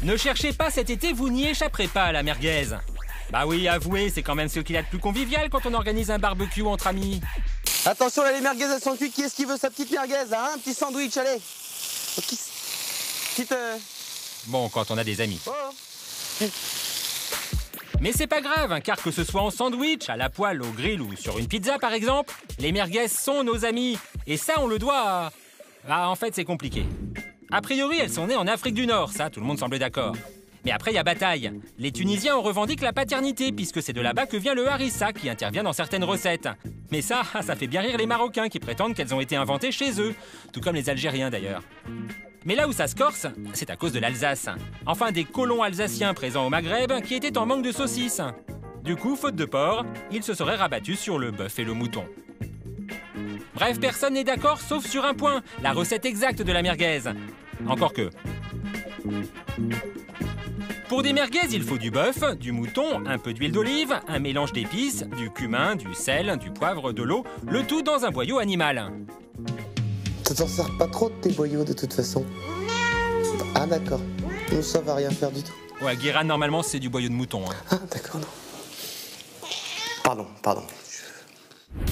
Ne cherchez pas cet été, vous n'y échapperez pas à la merguez. Bah oui, avouez, c'est quand même ce qu'il y a de plus convivial quand on organise un barbecue entre amis. Attention là, les merguez elles sont cuites. Qui est-ce qui veut sa petite merguez là, hein? Un petit sandwich, allez. Petite... Bon, quand on a des amis. Oh. Mais c'est pas grave, hein, car que ce soit en sandwich, à la poêle, au grill ou sur une pizza par exemple, les merguez sont nos amis. Et ça, on le doit à... Ah, en fait, c'est compliqué. A priori, elles sont nées en Afrique du Nord, ça, tout le monde semble d'accord. Mais après, il y a bataille. Les Tunisiens en revendiquent la paternité, puisque c'est de là-bas que vient le harissa, qui intervient dans certaines recettes. Mais ça fait bien rire les Marocains, qui prétendent qu'elles ont été inventées chez eux. Tout comme les Algériens, d'ailleurs. Mais là où ça se corse, c'est à cause de l'Alsace. Enfin, des colons alsaciens présents au Maghreb, qui étaient en manque de saucisses. Du coup, faute de porc, ils se seraient rabattus sur le bœuf et le mouton. Bref, personne n'est d'accord, sauf sur un point, la recette exacte de la merguez. Encore que... Pour des merguez, il faut du bœuf, du mouton, un peu d'huile d'olive, un mélange d'épices, du cumin, du sel, du poivre, de l'eau, le tout dans un boyau animal. Ça t'en sert pas trop de tes boyaux de toute façon. Ah d'accord. Nous ça va rien faire du tout. Ouais, Guérin, normalement, c'est du boyau de mouton. Hein. Ah d'accord, non. Pardon.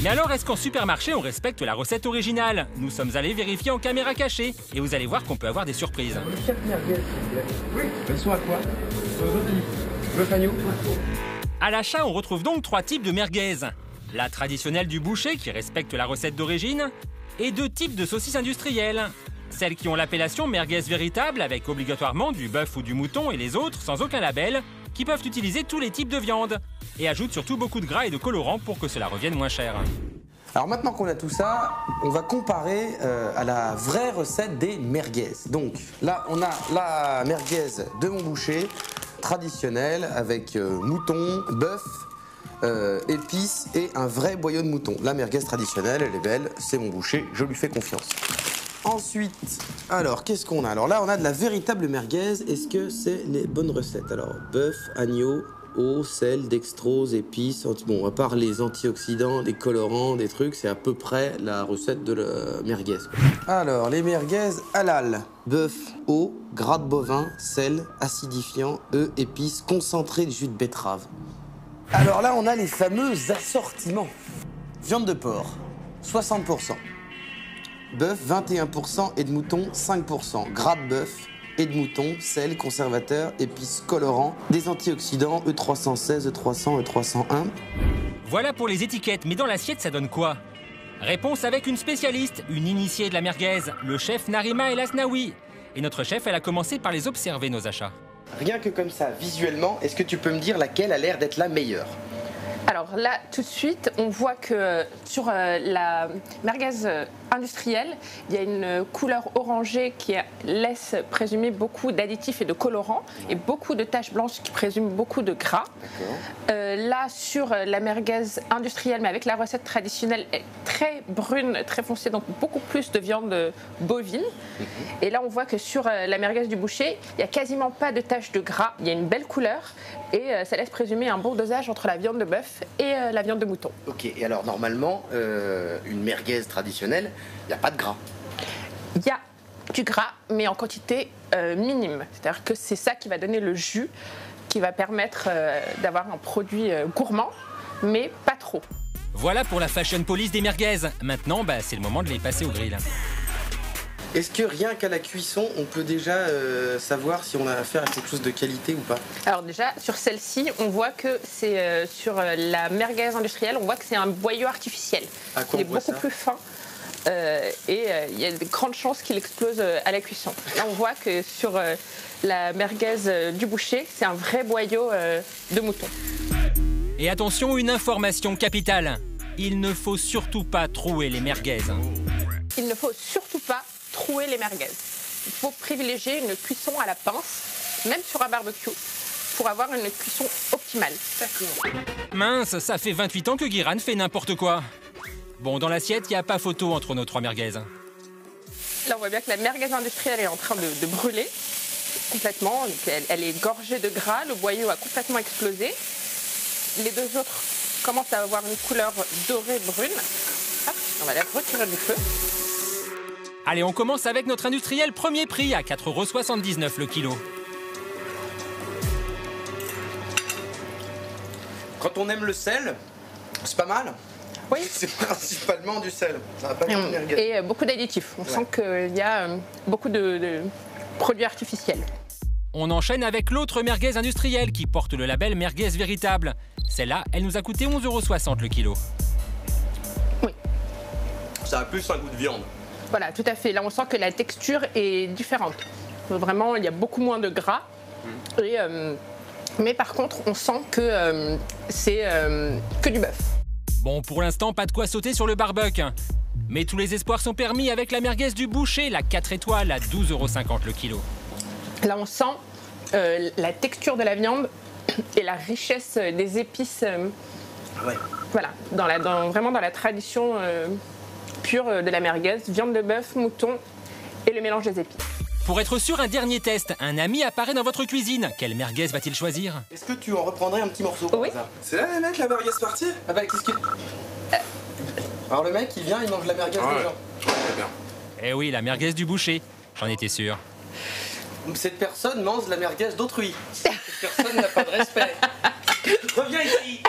Mais alors, est-ce qu'en supermarché, on respecte la recette originale? Nous sommes allés vérifier en caméra cachée. Et vous allez voir qu'on peut avoir des surprises. Oui, elles sont à quoi? Bœuf agneau. À l'achat, on retrouve donc 3 types de merguez. La traditionnelle du boucher, qui respecte la recette d'origine, et 2 types de saucisses industrielles. Celles qui ont l'appellation merguez véritable, avec obligatoirement du bœuf ou du mouton, et les autres, sans aucun label, qui peuvent utiliser tous les types de viande. Et ajoutent surtout beaucoup de gras et de colorants pour que cela revienne moins cher. Alors maintenant qu'on a tout ça, on va comparer à la vraie recette des merguez. Donc là, on a la merguez de mon boucher, traditionnelle, avec mouton, bœuf, épices et un vrai boyau de mouton. La merguez traditionnelle, elle est belle, c'est mon boucher, je lui fais confiance. Ensuite, alors qu'est-ce qu'on a? Alors là, on a de la véritable merguez. Est-ce que c'est les bonnes recettes? Alors, bœuf, agneau, eau, sel, dextrose, épices. Bon, à part les antioxydants, des colorants, des trucs, c'est à peu près la recette de la merguez. Alors, les merguez halal. Bœuf, eau, gras de bovin, sel, acidifiant, œufs, épices, concentré de jus de betterave. Alors là, on a les fameux assortiments. Viande de porc, 60%. Bœuf, 21% et de mouton, 5%. Gras de bœuf et de mouton, sel, conservateur, épices, colorants, des antioxydants, E316, E300, E301. Voilà pour les étiquettes, mais dans l'assiette, ça donne quoi? Réponse avec une spécialiste, une initiée de la merguez, le chef Narima El Asnaoui. Et notre chef, elle a commencé par les observer, nos achats. Rien que comme ça, visuellement, est-ce que tu peux me dire laquelle a l'air d'être la meilleure? Alors là, tout de suite, on voit que sur la merguez industrielle, il y a une couleur orangée qui laisse présumer beaucoup d'additifs et de colorants et beaucoup de taches blanches qui présument beaucoup de gras. Là, sur la merguez industrielle, mais avec la recette traditionnelle, elle est très brune, très foncée, donc beaucoup plus de viande bovine. Et là, on voit que sur la merguez du boucher, il n'y a quasiment pas de taches de gras. Il y a une belle couleur et ça laisse présumer un bon dosage entre la viande de bœuf et la viande de mouton. Ok, et alors normalement, une merguez traditionnelle, il n'y a pas de gras. Il y a du gras, mais en quantité minime. C'est-à-dire que c'est ça qui va donner le jus, qui va permettre d'avoir un produit gourmand, mais pas trop. Voilà pour la fashion police des merguez. Maintenant, c'est le moment de les passer au grill. Est-ce que rien qu'à la cuisson, on peut déjà savoir si on a affaire à quelque chose de qualité ou pas? Alors déjà, sur celle-ci, on voit que c'est sur la merguez industrielle, on voit que c'est un boyau artificiel. Il est beaucoup plus fin et il y a de grandes chances qu'il explose à la cuisson. Là, on voit que sur la merguez du boucher, c'est un vrai boyau de mouton. Et attention, une information capitale. Il ne faut surtout pas trouer les merguez. Il ne faut surtout pas trouer les merguez. Il faut privilégier une cuisson à la pince, même sur un barbecue, pour avoir une cuisson optimale. D'accord. Mince, ça fait 28 ans que Guiran fait n'importe quoi. Bon, dans l'assiette, il n'y a pas photo entre nos 3 merguez. Là, on voit bien que la merguez industrielle est en train de brûler complètement. Elle est gorgée de gras, le boyau a complètement explosé. Les deux autres commencent à avoir une couleur dorée brune. Hop, on va les retirer du feu. Allez, on commence avec notre industriel premier prix à 4,79 € le kilo. Quand on aime le sel, c'est pas mal. Oui. C'est principalement du sel. Ça va pas être une merguez. Et beaucoup d'additifs. On sent qu'il y a beaucoup de produits artificiels. On enchaîne avec l'autre merguez industrielle qui porte le label merguez véritable. Celle-là, elle nous a coûté 11,60 € le kilo. Oui. Ça a plus un goût de viande. Voilà, tout à fait. Là, on sent que la texture est différente. Vraiment, il y a beaucoup moins de gras. Et, mais par contre, on sent que c'est que du bœuf. Bon, pour l'instant, pas de quoi sauter sur le barbecue. Mais tous les espoirs sont permis avec la merguez du boucher, la 4 étoiles à 12,50 € le kilo. Là, on sent la texture de la viande et la richesse des épices. Ouais. Voilà, vraiment dans la tradition pure de la merguez, viande de bœuf, mouton et le mélange des épices. Pour être sûr, un dernier test. Un ami apparaît dans votre cuisine. Quelle merguez va-t-il choisir? Est-ce que tu en reprendrais un petit morceau par Oui. hasard? C'est là les mecs, la merguez partie? Ah bah qu'est-ce que... Alors le mec, il vient, il mange la merguez des gens. Très bien. Eh oui, la merguez du boucher. J'en étais sûr. Cette personne mange la merguez d'autrui. Cette personne n'a pas de respect. Reviens ici.